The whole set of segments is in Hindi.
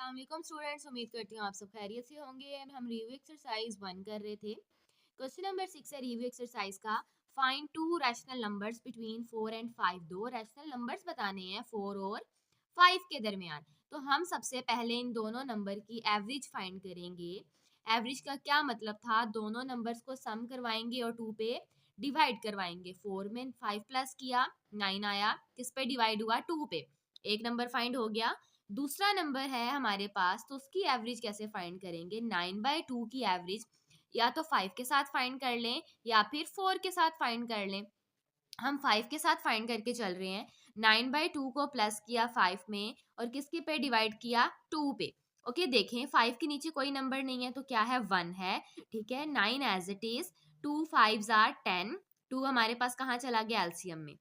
अस्सलाम स्टूडेंट्स, उम्मीद करती हूँ आप सब खैरियत से होंगे। हम रिव्यू एक्सरसाइज 1 कर रहे थे। क्वेश्चन नंबर 6 है रिव्यू एक्सरसाइज का। Find to rational numbers between 4 and 5। दो रैशनल नंबर्स बताने हैं 4 और 5 के दरमियान। तो हम सबसे पहले इन दोनों नंबर की एवरेज फाइंड करेंगे। एवरेज का क्या मतलब था, दोनों नंबर्स को सम करवाएंगे और 2 पे डिवाइड करवाएंगे। 4 में 5 प्लस किया 9 आया, किस पे डिवाइड हुआ 2 पे। एक नंबर फाइंड हो गया। दूसरा नंबर है हमारे पास, तो उसकी एवरेज कैसे फाइंड करेंगे। 9/2 की एवरेज या तो 5 के साथ फाइंड कर लें या फिर 4 के साथ फाइंड कर लें। हम 5 के साथ फाइंड करके चल रहे हैं। 9/2 को प्लस किया 5 में और किसके पे डिवाइड किया 2 पे। ओके, देखें 5 के नीचे कोई नंबर नहीं है तो क्या है 1 है। ठीक है, 9 एज इट इज। 2 5 आर 10। 2 हमारे पास कहाँ चला गया एलसीएम में।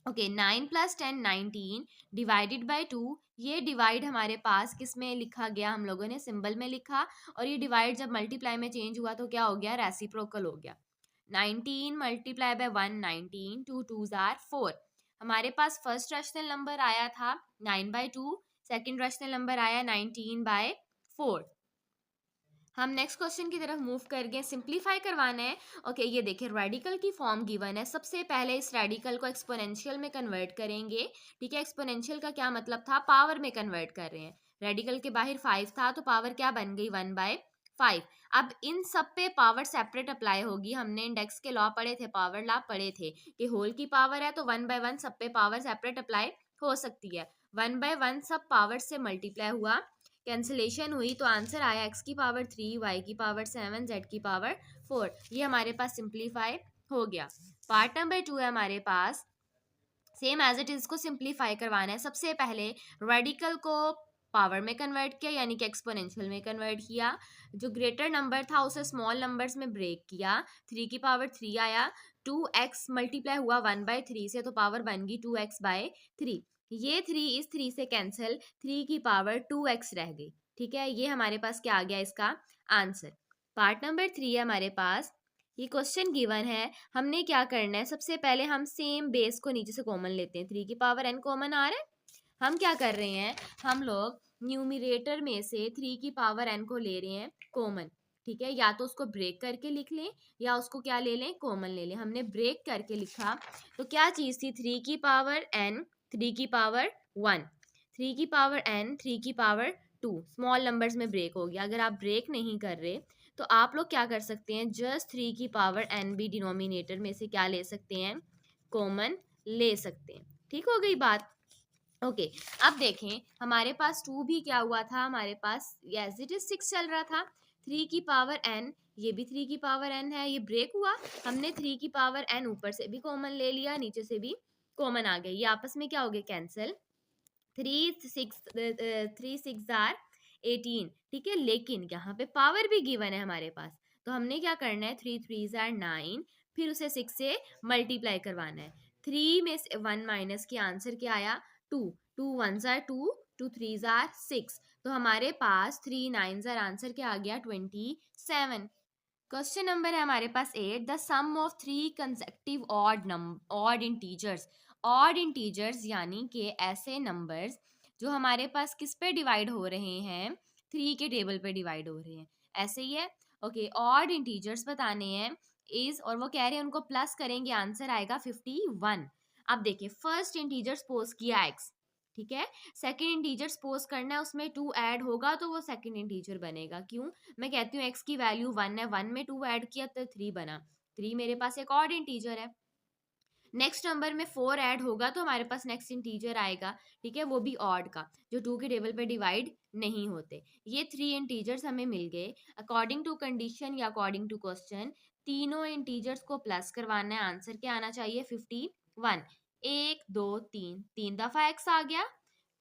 Okay, 9 + 10 19 divided by 2। ये डिवाइड हमारे पास किस में लिखा गया, हम लोगों ने सिंबल में लिखा। और ये डिवाइड जब मल्टीप्लाई में चेंज हुआ तो क्या हो गया, रेसिप्रोकल हो गया। 19 × 1 19, 2 2s आर 4। हमारे पास फर्स्ट रैशनल नंबर आया था 9/2, सेकंड रैशनल नंबर आया 19/4। हम नेक्स्ट क्वेश्चन की तरफ मूव कर गए, सिंप्लीफाई करवाना है। ओके, ये देखिए रेडिकल की फॉर्म गिवन है। सबसे पहले इस रेडिकल को एक्सपोनेंशियल में कन्वर्ट करेंगे। ठीक है, एक्सपोनेंशियल का क्या मतलब था, पावर में कन्वर्ट कर रहे हैं। रेडिकल के बाहर 5 था तो पावर क्या बन गई 1/5। अब इन सब पे पावर सेपरेट अप्लाई होगी। हमने इंडेक्स के लॉ पढ़े थे, पावर लॉ पढ़े थे कि होल की पावर है तो 1/1 सब पे पावर सेपरेट अप्लाई हो सकती है। 1/1 सब पावर से मल्टीप्लाई हुआ, कैंसिलेशन हुई तो आंसर आया x की पावर 3, y की पावर 7, z की पावर 4। ये हमारे पास सिंप्लीफाई हो गया। पार्ट नंबर 2 है हमारे पास, सेम एज इट इज को सिंप्लीफाई करवाना है। सबसे पहले रेडिकल को पावर में कन्वर्ट किया, यानी कि एक्सपोनेंशियल में कन्वर्ट किया। जो ग्रेटर नंबर था उसे स्मॉल नंबर्स में ब्रेक किया। 3 की पावर 3 आया। 2x मल्टीप्लाई हुआ 1/3 से तो पावर बन गई 2x/3। ये 3 इस 3 से कैंसिल, 3 की पावर 2x रह गई। ठीक है, ये हमारे पास क्या आ गया इसका आंसर। पार्ट नंबर 3 है हमारे पास। ये क्वेश्चन गिवन है, हमने क्या करना है, सबसे पहले हम सेम बेस को नीचे से कॉमन लेते हैं। 3 की पावर n कॉमन आ रहा है। हम क्या कर रहे हैं, हम लोग न्यूमिरेटर में से 3 की पावर n को ले रहे हैं कॉमन। ठीक है, या तो उसको ब्रेक करके लिख लें या उसको क्या ले लें, कॉमन ले लें। हमने ब्रेक करके लिखा तो क्या चीज़ थी, 3 की पावर n, 3 की पावर 1, 3 की पावर n, 3 की पावर 2। स्मॉल नंबर्स में ब्रेक हो गया। अगर आप ब्रेक नहीं कर रहे तो आप लोग क्या कर सकते हैं, जस्ट 3 की पावर n भी डिनोमिनेटर में से क्या ले सकते हैं, कॉमन ले सकते हैं। ठीक हो गई बात। ओके, अब देखें हमारे पास 2 भी क्या हुआ था, हमारे पास एज इट इज 6 चल रहा था। 3 की पावर n, ये भी 3 की पावर n है, ये ब्रेक हुआ। हमने 3 की पावर n ऊपर से भी कॉमन ले लिया, नीचे से भी कॉमन आ गया। ये आपस में क्या हो गया, कैंसिल। 3 6 आर 18। ठीक है, लेकिन यहाँ पे पावर भी गिवन है हमारे पास, तो हमने क्या करना है, 3 3 आर 9, फिर उसे 6 से मल्टीप्लाई करवाना है। 3 में से 1 माइनस के आंसर क्या आया 2, 2 1 आर 2, 2 3 आर 6। तो हमारे पास 3 9 आर आंसर क्या आ गया 27। क्वेश्चन नंबर है हमारे पास 8, the sum of 3 consecutive odd integers. Odd integers यानी कि ऐसे नंबर्स जो हमारे पास किस पे डिवाइड हो रहे हैं, 3 के टेबल पे डिवाइड हो रहे हैं, ऐसे ही है। ओके, ऑड इंटीजर्स बताने हैं इज, और वो कह रहे हैं उनको प्लस करेंगे, आंसर आएगा 51। अब देखिए फर्स्ट इंटीजर सपोज किया x, ठीक है। सेकंड इंटीजर सपोज करना है, उसमें 2 ऐड होगा तो वो सेकंड इंटीजर बनेगा। क्यों, मैं कहती हूँ x की वैल्यू 1 है, 1 में 2 ऐड किया तो 3 बना। 3 मेरे पास एक ऑड इंटीजर है। नेक्स्ट नंबर में 4 ऐड होगा तो हमारे पास नेक्स्ट इंटीजर आएगा। ठीक है, वो भी ऑड का, जो 2 के टेबल पे डिवाइड नहीं होते। ये 3 इंटीजर्स हमें मिल गए। अकॉर्डिंग टू कंडीशन या अकॉर्डिंग टू क्वेश्चन तीनों इंटीजर्स को प्लस करवाना है, आंसर क्या आना चाहिए 51। 1 2 3, 3 दफा x आ गया,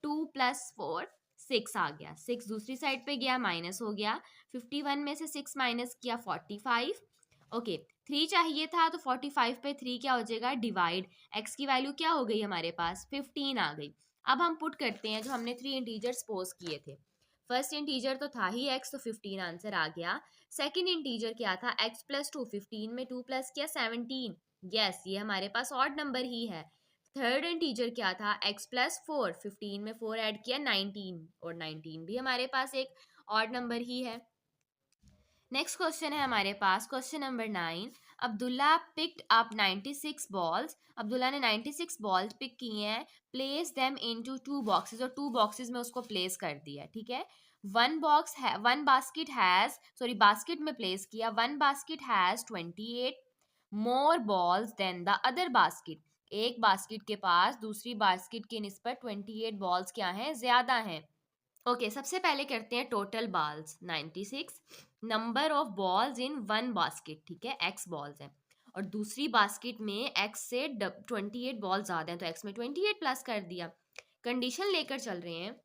2 + 4 6 आ गया, 6 दूसरी साइड पे गया माइनस हो गया। 51 में से 6 माइनस किया 45। ओके, 3 चाहिए था तो 45 पे 3 क्या हो जाएगा, डिवाइड। x की वैल्यू क्या हो गई हमारे पास 15 आ गई। अब हम पुट करते हैं जो हमने 3 इंटीजर सपोज किए थे। फर्स्ट इंटीजर तो था ही x, तो 15 आंसर आ गया। सेकंड इंटीजर क्या था, x + 2, 15 में 2 प्लस किया 17। यस, ये हमारे पास ऑड नंबर ही है। थर्ड इंटीजर क्या था, x+4, 15 में 4 ऐड किया 19, और 19 भी हमारे पास एक ऑड नंबर ही है। नेक्स्ट क्वेश्चन है हमारे पास question number 9। Abdullah picked up 96 balls, Abdullah ने 96 बॉल्स पिक किए हैं, प्लेस देम इनटू 2 बॉक्सेस, और 2 बॉक्सेस में उसको प्लेस कर दिया, ठीक है। One basket has, sorry basket में प्लेस किया, one basket has 28 more balls than the other basket, एक बास्केट के पास दूसरी बास्केट के निस्बत 28 बॉल्स क्या हैं, ज्यादा हैं। ओके सबसे पहले करते हैं total balls 96, number of balls in one basket, ठीक है, एक्स बॉल्स हैं, और दूसरी बास्केट में एक्स से 28 बॉल ज्यादा हैं, तो एक्स में 28 प्लस कर दिया। कंडीशन लेकर चल रहे हैं,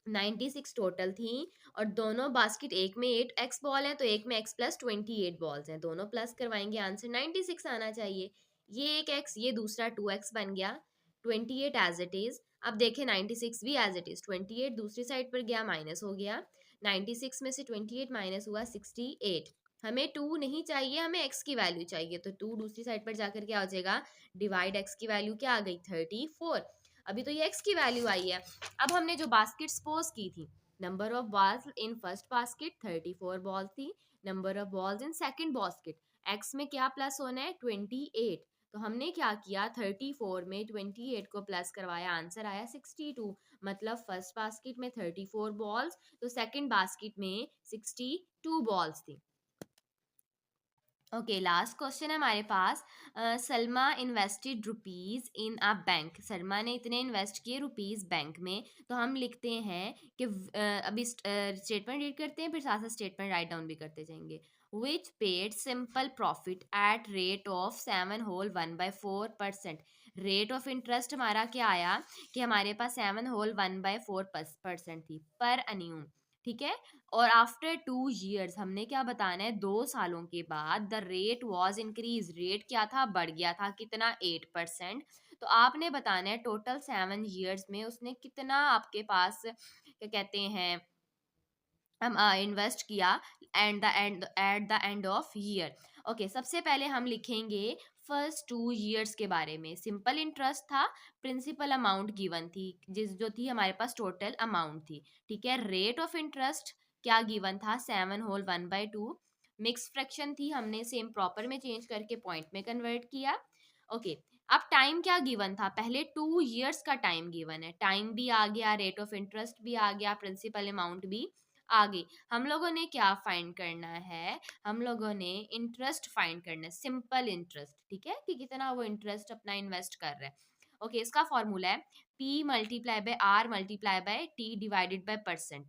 96 टोटल थी, और दोनों बास्केट, एक में 8 एक्स बॉल है तो एक में एक्स प्लस 28 बॉल्स हैं, दोनों प्लस करवाएंगे, आंसर 96 आना चाहिए। ये एक एक्स, ये दूसरा 2x बन गया, 28 एज इट इज। अब देखें 96 भी एज इट इज, 28 दूसरी साइड पर गया, माइनस हो गया, 96 में से 28 माइनस हुआ 68। हमें 2 नहीं चाहिए, हमें x की वैल्यू चाहिए, तो 2 दूसरी साइड पर जाकर क्या हो जाएगा, डिवाइड x की वैल्यू क्या आ गई, 34। अभी तो ये x की वैल्यू आई है। अब हमने जो बास्केट सपोज की थी, number of balls in first basket 34 balls थी, number of balls in second basket, x में क्या प्लस होना है, 28, तो हमने क्या किया, 34 में 28 को प्लस करवाया, आंसर आया 62। मतलब फर्स्ट बास्केट में 34 बॉल्स, तो सेकंड बास्केट में 62 बॉल्स थी। ओके लास्ट क्वेश्चन है हमारे पास, Salma invested rupees in a bank, Salma ने इतने इन्वेस्ट किए रुपीज बैंक में, तो हम लिखते हैं कि अभी स्टेटमेंट रीड करते हैं, फिर साथ साथ स्टेटमेंट राइट डाउन भी करते जाएंगे। Which paid simple profit at rate of 7/1/4%, rate of interest हमारा क्या आया कि हमारे पास 7/1/4% थी पर अन्यूम, ठीक है। और आफ्टर 2 years हमने क्या बताना है, 2 सालों के बाद the rate was increase, rate क्या था, बढ़ गया था, कितना, 8%। तो आपने बताना है टोटल 7 years में उसने कितना आपके पास क्या कहते हैं हम इन्वेस्ट किया at the end of year. Okay सबसे पहले हम लिखेंगे फर्स्ट 2 years के बारे में, सिंपल इंटरेस्ट था, प्रिंसिपल अमाउंट गिवन थी, जिस जो थी हमारे पास टोटल अमाउंट थी, ठीक है। रेट ऑफ इंटरेस्ट क्या गिवन था, 7/1/2, मिक्स फ्रैक्शन थी, हमने सेम प्रॉपर में चेंज करके पॉइंट में कन्वर्ट किया। ओके अब टाइम क्या गिवन था, पहले 2 years का टाइम गिवन है, टाइम भी आ गया, रेट ऑफ इंटरेस्ट भी आ गया, प्रिंसिपल अमाउंट भी आगे। हम लोगों ने क्या फाइंड करना है, हम लोगों ने इंटरेस्ट फाइंड करना है, सिंपल इंटरेस्ट, ठीक है, कि कितना वो इंटरेस्ट अपना इन्वेस्ट कर रहा है। ओके इसका फॉर्मूला है P multiply by R multiply by T divided by percent,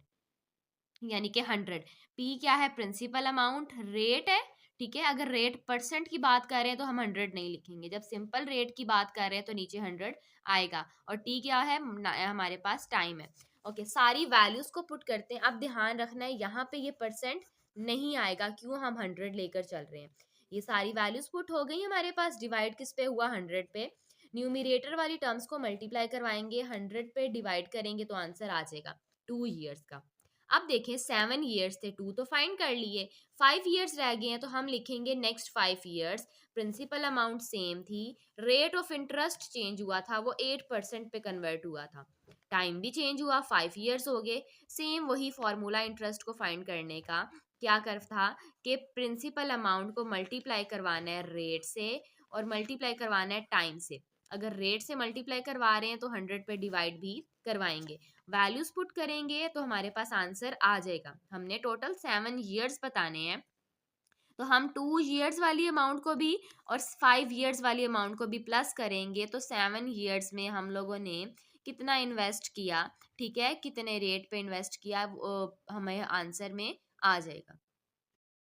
यानी कि 100। P क्या है, प्रिंसिपल अमाउंट, रेट है, ठीक है। अगर रेट परसेंट की बात कर रहे हैं तो हम 100 नहीं लिखेंगे, जब सिंपल रेट की बात कर रहे हैं तो नीचे 100 आएगा, और T क्या है, हमारे पास टाइम है। ओके सारी वैल्यूज को पुट करते हैं। अब ध्यान रखना है यहाँ पे ये परसेंट नहीं आएगा, क्यों, हम 100 लेकर चल रहे हैं। ये सारी वैल्यूज पुट हो गई हमारे पास, डिवाइड किस पे हुआ, 100 पे। न्यूमिरेटर वाली टर्म्स को मल्टीप्लाई करवाएंगे, 100 पे डिवाइड करेंगे तो आंसर आ जाएगा 2 years का। अब देखें 7 years थे, 2 तो फाइंड कर लिए, 5 years रह गए हैं, तो हम लिखेंगे next 5 years, principal amount same थी, रेट ऑफ इंटरेस्ट चेंज हुआ था, वो 8% पे कन्वर्ट हुआ था, टाइम भी चेंज हुआ, 5 years हो गए। सेम वही फॉर्मूला इंटरेस्ट को फाइंड करने का, क्या कर था कि प्रिंसिपल अमाउंट को मल्टीप्लाई करवाना है रेट से, और मल्टीप्लाई करवाना है टाइम से। अगर रेट से मल्टीप्लाई करवा रहे हैं तो 100 पे डिवाइड भी करवाएंगे, वैल्यूज पुट करेंगे तो हमारे पास आंसर आ जाएगा। हमने टोटल 7 years बताने हैं, तो हम 2 years वाली अमाउंट को भी और 5 years वाली अमाउंट को भी प्लस करेंगे, तो 7 years में हम लोगों ने कितना इन्वेस्ट किया, ठीक है, कितने रेट पे इन्वेस्ट किया, हमें आंसर में आ जाएगा।